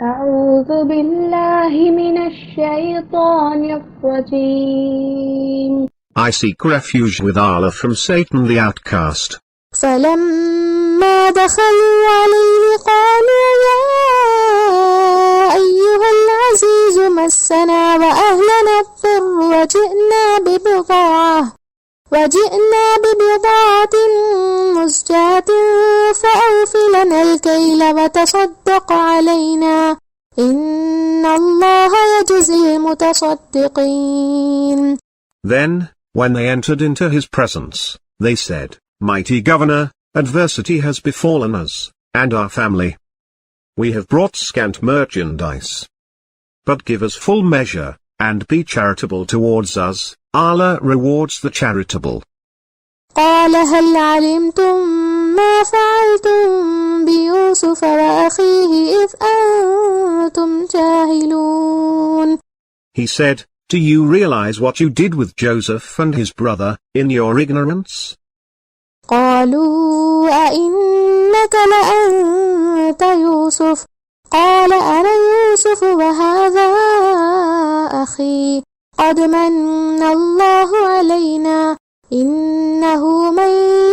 أعوذ بالله من الشيطان الرجيم. I seek refuge with Allah from Satan the outcast. فلما دخلوا عليه قالوا يا أيها العزيز مسنا وأهلنا الضر وجئنا ببضاعة مزجاة فأوف لنا الكيل وتصدق علينا إن الله يجزي المتصدقين. Then, when they entered into his presence, they said, Mighty Governor, adversity has befallen us, and our family. We have brought scant merchandise. But give us full measure, and be charitable towards us, Allah rewards the charitable. قال هل علمتم ما فعلتم بيوسف وأخيه إذ أنتم جاهلون. He said, Do you realize what you did with Joseph and his brother, in your ignorance? قالوا أئنك لأنت يوسف قال أنا يوسف وهذا أخي قد من الله علينا إنه من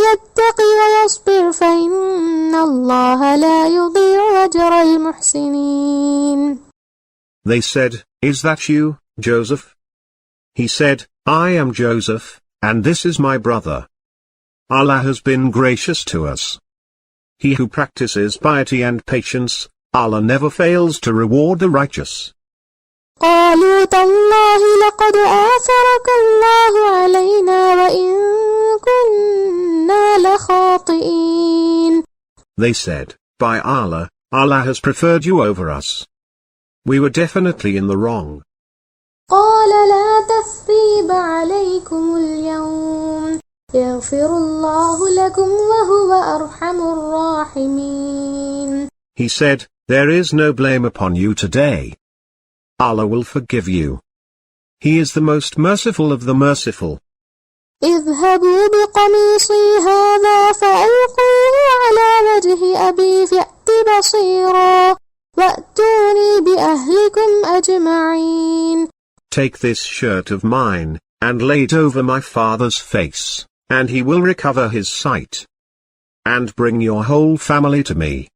يتق ويصبر فإن الله لا يضيع أجر المحسنين. They said, Is that you, Joseph? He said, I am Joseph, and this is my brother. Allah has been gracious to us. He who practices piety and patience, Allah never fails to reward the righteous. قالوا تالله لقد آثرك الله علينا وإن كنا لخاطئين. They said, By Allah, Allah has preferred you over us. We were definitely in the wrong. قال لا تثريب عليكم اليوم يغفر الله لكم وهو أرحم الراحمين. He said, There is no blame upon you today. Allah will forgive you. He is the most merciful of the merciful. اذهبوا بقميصي هذا فألقوه على وجه أبي فأت بصيرا وأتوني بأهلكم أجمعين. Take this shirt of mine, and lay it over my father's face, and he will recover his sight. And bring your whole family to me.